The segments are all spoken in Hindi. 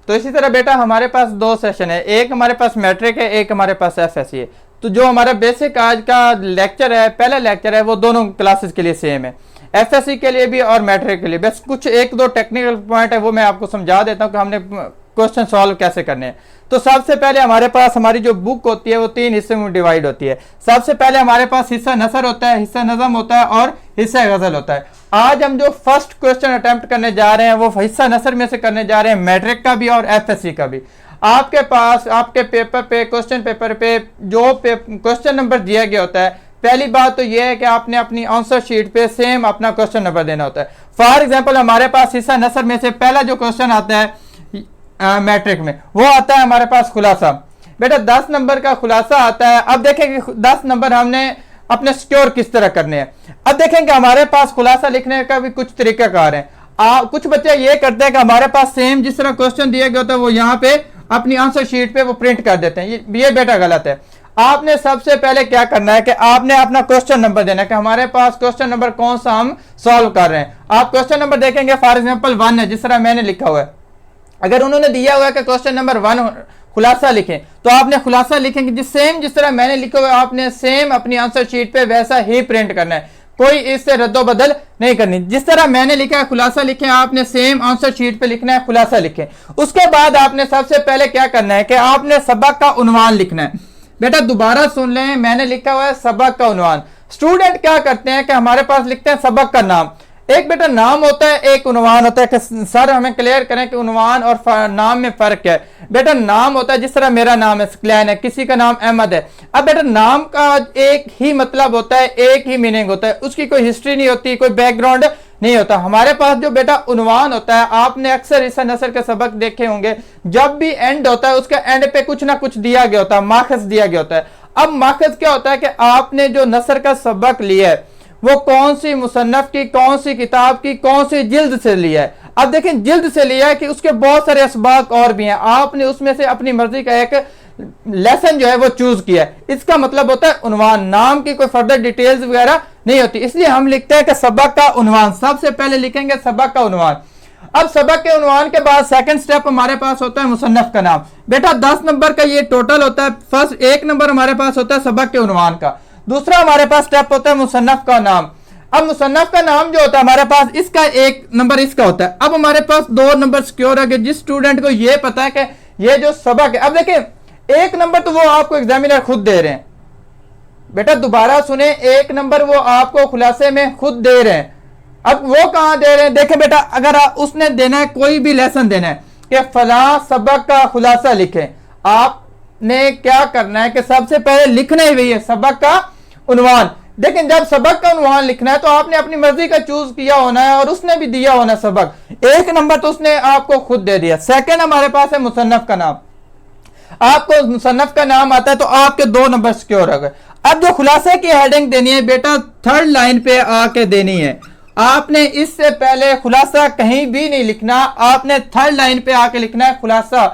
तो इसी तरह बेटा हमारे पास दो सेशन है, एक हमारे पास मैट्रिक है, एक हमारे पास एफएससी है। तो जो हमारा बेसिक आज का लेक्चर है, पहला लेक्चर है, वो दोनों क्लासेस के लिए सेम है, एफएससी के लिए भी और मैट्रिक के लिए। बस कुछ एक दो टेक्निकल पॉइंट है वो मैं आपको समझा देता हूँ कि हमने क्वेश्चन सॉल्व कैसे करने हैं। तो सबसे पहले हमारे पास हमारी जो बुक होती है वो 3 हिस्से में डिवाइड होती है। सबसे पहले हमारे पास हिस्सा नसर होता है, हिस्सा नज़म होता है और हिस्सा गजल होता है। आज हम जो फर्स्ट क्वेश्चन अटेम्प्ट करने जा रहे हैं वो हिस्सा नसर में से करने जा रहे हैं, मैट्रिक का भी और एफएससी का भी। आपके पास आपके पेपर पे, क्वेश्चन पेपर पे जो क्वेश्चन नंबर दिया गया होता है, पहली बात तो यह है कि आपने अपनी आंसर शीट पे सेम अपना क्वेश्चन नंबर देना होता है। फॉर एग्जांपल हमारे पास हिस्सा नसर में से पहला जो क्वेश्चन आता है मैट्रिक में, वो आता है हमारे पास खुलासा। बेटा 10 नंबर का खुलासा आता है। अब देखें कि 10 नंबर हमने अपने सिक्योर किस तरह करने हैं। अब देखें कि हमारे पास खुलासा लिखने का भी कुछ तरीकाकार है। कुछ बच्चे ये करते हैं कि हमारे पास सेम जिस तरह क्वेश्चन दिया गया होता है वो यहाँ पे अपनी आंसर शीट पे वो प्रिंट कर देते हैं। ये बेटा गलत है। आपने सबसे पहले क्या करना है कि आपने अपना क्वेश्चन नंबर देना है कि हमारे पास क्वेश्चन नंबर कौन सा हम सॉल्व कर रहे हैं। आप क्वेश्चन नंबर देखेंगे, फॉर एग्जांपल 1 है, जिस तरह मैंने लिखा हुआ है। अगर उन्होंने दिया हुआ है कि क्वेश्चन नंबर 1 खुलासा लिखें, तो आपने खुलासा लिखेंगे जिस तरह मैंने लिखा हुआ है, आपने सेम अपनी आंसर शीट पे वैसा ही प्रिंट करना है, कोई इससे रद्दो बदल नहीं करनी। जिस तरह मैंने लिखा है खुलासा लिखें, आपने सेम आंसर शीट पे लिखना है खुलासा लिखें। उसके बाद आपने सबसे पहले क्या करना है कि आपने सबक का उन्वान लिखना है। बेटा दोबारा सुन लें, मैंने लिखा हुआ है सबक का उन्वान। स्टूडेंट क्या करते हैं कि हमारे पास लिखते हैं सबक का नाम। एक बेटा नाम होता है, एक उन्वान होता है। कि सर हमें क्लियर करें कि उन्वान और नाम में फर्क है। बेटा नाम होता है जिस तरह मेरा नाम है सकलैन है, किसी का नाम अहमद है। अब बेटा नाम का एक ही मतलब होता है, एक ही मीनिंग होता है, उसकी कोई हिस्ट्री नहीं होती, कोई बैकग्राउंड नहीं होता। हमारे पास जो बेटा उन्वान होता है, आपने अक्सर हिस्सा नसर के सबक देखे होंगे, जब भी एंड होता है उसके एंड पे कुछ ना कुछ दिया गया होता है, माखज दिया गया होता है। अब माखज क्या होता है कि आपने जो नसर का सबक लिया है वो कौन सी मुसन्नफ की, कौन सी किताब की, कौन सी जिल्द से लिया है। अब देखें जिल्द से लिया है कि उसके बहुत सारे असबाक और भी हैं, आपने उसमें से अपनी मर्जी का एक लेसन जो है वो चूज किया है। इसका मतलब होता है उन्वान। नाम की कोई फर्दर डिटेल्स वगैरह नहीं होती, इसलिए हम लिखते हैं कि सबक का उन्वान। सबसे पहले लिखेंगे सबक का उन्वान। अब सबक के उन्वान के बाद सेकंड स्टेप हमारे पास होता है मुसन्नफ का नाम। बेटा 10 नंबर का ये टोटल होता है। फर्स्ट 1 नंबर हमारे पास होता है सबक के उन्वान का। दूसरा हमारे पास स्टेप होता है मुसन्नफ का नाम। अब मुसन्नफ का नाम जो होता है हमारे पास, इसका 1 नंबर इसका होता है। अब हमारे पास 2 नंबर सिक्योर है कि जिस स्टूडेंट को ये पता है कि ये जो सबक है, अब देखिए 1 नंबर तो वो आपको एग्जामिनर खुद दे रहे हैं। बेटा दोबारा सुने, 1 नंबर वो आपको खुलासे में खुद दे रहे हैं। अब वो कहां दे रहे हैं, देखे बेटा अगर उसने देना है, कोई भी लेसन देना है कि फला सबक का खुलासा लिखें, आपने क्या करना है कि सबसे पहले लिखना ही वही है सबक का उन्वान। लेकिन जब सबक का उन्वान लिखना है तो आपने अपनी मर्जी का चूज किया होना है और उसने भी दिया होना सबक। 1 नंबर तो उसने आपको खुद दे दिया। सेकंड हमारे पास है मुसन्नफ का नाम। आपको मुसन्नफ का नाम आता है तो आपके 2 नंबर सिक्योर हो गए। अब जो खुलासे की हेडिंग देनी है बेटा 3rd लाइन पे आके देनी है। आपने इससे पहले खुलासा कहीं भी नहीं लिखना, आपने 3rd लाइन पे आके लिखना है खुलासा।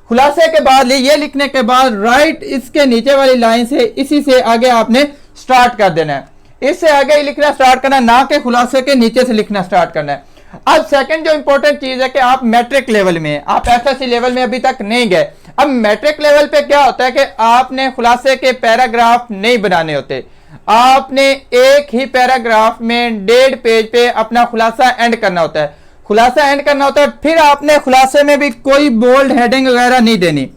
खुलासे के बाद ये लिखने के बाद राइट इसके नीचे वाली लाइन से, इसी से आगे आपने स्टार्ट कर देना है। इससे आगे ही लिखना स्टार्ट करना, ना कि खुलासे के नीचे से लिखना स्टार्ट करना है। अब सेकंड जो इंपॉर्टेंट चीज है कि आप मैट्रिक लेवल में, आप एफएससी लेवल में अभी तक नहीं गए। अब मैट्रिक लेवल पे क्या होता है कि आपने खुलासे के पैराग्राफ नहीं बनाने होते, आपने एक ही पैराग्राफ में 1.5 पेज पे अपना खुलासा एंड करना होता है। खुलासा एंड करना होता है, फिर आपने खुलासे में भी कोई बोल्ड हेडिंग वगैरह नहीं देनी,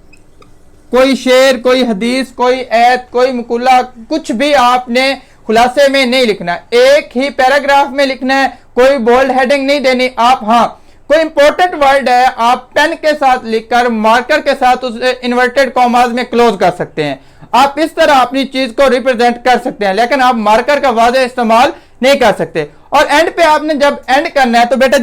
कोई शेर, कोई हदीस, कोई ऐत, कोई मुकुल्ला, कुछ भी आपने खुलासे में नहीं लिखना। एक ही पैराग्राफ में लिखना है, कोई बोल्ड हेडिंग नहीं देनी। आप हाँ कोई इंपॉर्टेंट वर्ड है आप पेन के साथ लिखकर मार्कर के साथ उसे इन्वर्टेड कॉमास में क्लोज कर सकते हैं। आप इस तरह अपनी चीज को रिप्रेजेंट कर सकते हैं, लेकिन आप मार्कर का वाज़ेह इस्तेमाल नहीं कर सकते। और एंड पे आपने जब एंड करना है तो बेटा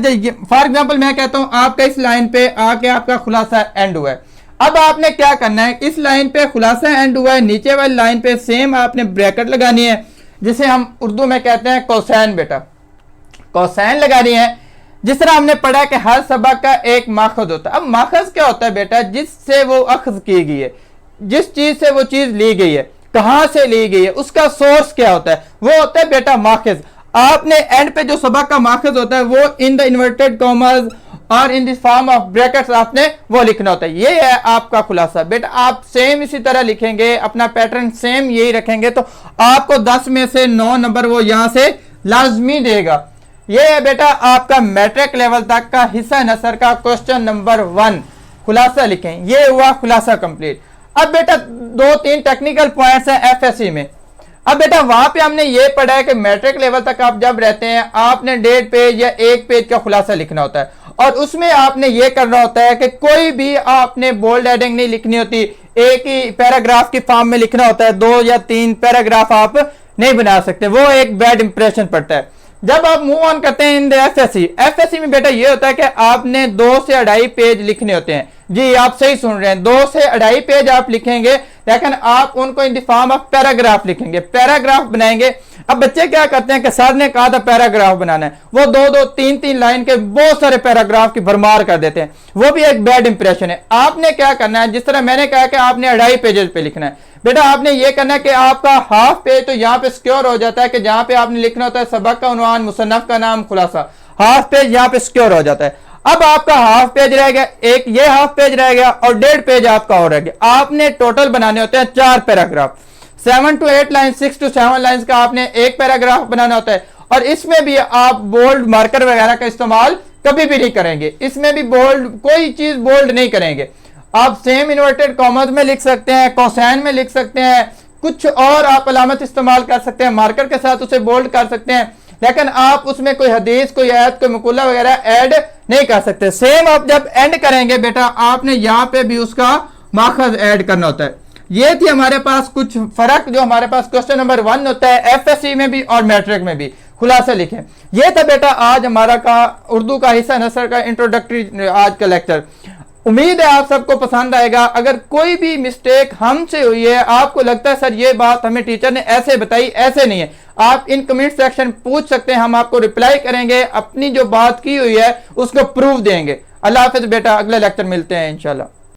फॉर एग्जांपल मैं कहता हूं आपका इस लाइन पे आके आपका खुलासा एंड हुआ है। अब आपने क्या करना है, इस लाइन पे खुलासा एंड हुआ है, नीचे वाली लाइन पे सेम आपने ब्रैकेट लगानी है, जिसे हम उर्दू में कहते हैं कोसैन। बेटा कोसैन लगानी है। जिस तरह हमने पढ़ा कि हर सबक का एक माखज होता है। अब माखज क्या होता है बेटा, जिससे वो अखज की गई है, जिस चीज से वो चीज ली गई है, कहां से ली गई है, उसका सोर्स क्या होता है, वो होता है बेटा माखज। आपने एंड पे जो सबक का माखज होता है वो इन द इन्वर्टेड कॉमर्स और in this form of brackets आपने वो लिखना होता है। ये है आपका खुलासा। बेटा आप सेम इसी तरह लिखेंगे, अपना पैटर्न सेम यही रखेंगे तो आपको 10 में से 9 नंबर वो यहां से लाजमी देगा। ये है बेटा आपका मैट्रिक लेवल तक का हिस्सा नसर का क्वेश्चन नंबर 1 खुलासा लिखें। ये हुआ खुलासा कंप्लीट। अब बेटा 2-3 टेक्निकल पॉइंट्स हैं एफएससी में। अब बेटा वहां पे हमने ये पढ़ा है कि मैट्रिक लेवल तक आप जब रहते हैं आपने 1.5 पेज या 1 पेज का खुलासा लिखना होता है और उसमें आपने ये करना होता है कि कोई भी आपने बोल्ड हेडिंग नहीं लिखनी होती, एक ही पैराग्राफ की फॉर्म में लिखना होता है। 2 या 3 पैराग्राफ आप नहीं बना सकते, वो एक बैड इंप्रेशन पड़ता है। जब आप मूव ऑन करते हैं इन द एफएससी में बेटा ये होता है कि आपने 2 से 2.5 पेज लिखने होते हैं। जी आप सही सुन रहे हैं, 2 से 2.5 पेज आप लिखेंगे, लेकिन आप उनको in the form of paragraph लिखेंगे, पैराग्राफ बनाएंगे। अब बच्चे क्या करते हैं कि सर ने कहा था पैराग्राफ बनाना है, वो 2-2, 3-3 लाइन के बहुत सारे पैराग्राफ की भरमार कर देते हैं, वो भी एक बैड इंप्रेशन है। आपने क्या करना है, जिस तरह मैंने कहा कि आपने 2.5 पेजेस पे लिखना है, बेटा आपने ये करना है कि आपका हाफ पेज तो यहाँ पे सिक्योर हो जाता है कि जहां पे आपने लिखना होता है सबक का उन्वान, मुसन्नफ का नाम, खुलासा, हाफ पेज यहाँ पे सिक्योर हो जाता है। अब आपका हाफ पेज रह गया, एक ये हाफ पेज रह गया और 1.5 पेज आपका और रह गया। आपने टोटल बनाने होते हैं 4 paragraph, 7 to 8 line, 6 to 7 line का आपने एक पैराग्राफ बनाना होता है। और इसमें भी आप बोल्ड मार्कर वगैरह का इस्तेमाल कभी भी नहीं करेंगे, इसमें भी बोल्ड कोई चीज बोल्ड नहीं करेंगे। आप सेम इन्वर्टेड कॉमर्स में लिख सकते हैं, कोसाइन में लिख सकते हैं, कुछ और आप अलामत इस्तेमाल कर सकते हैं, मार्कर के साथ उसे बोल्ड कर सकते हैं, लेकिन आप उसमें कोई हदीस, कोई आयत, कोई मकुल्ला वगैरह ऐड नहीं कर सकते। सेम आप जब एंड करेंगे बेटा आपने यहाँ पे भी उसका माखज ऐड करना होता है। ये थी हमारे पास कुछ फर्क जो हमारे पास क्वेश्चन नंबर 1 होता है एफएससी में भी और मैट्रिक में भी। खुलासा लिखें। ये था बेटा आज हमारा का उर्दू का हिस्सा नसर का इंट्रोडक्टरी आज का लेक्चर। उम्मीद है आप सबको पसंद आएगा। अगर कोई भी मिस्टेक हमसे हुई है, आपको लगता है सर ये बात हमें टीचर ने ऐसे बताई, ऐसे नहीं है, आप इन कमेंट सेक्शन पूछ सकते हैं, हम आपको रिप्लाई करेंगे, अपनी जो बात की हुई है उसको प्रूफ देंगे। अल्लाह हाफिज बेटा, अगले लेक्चर मिलते हैं इंशाल्लाह।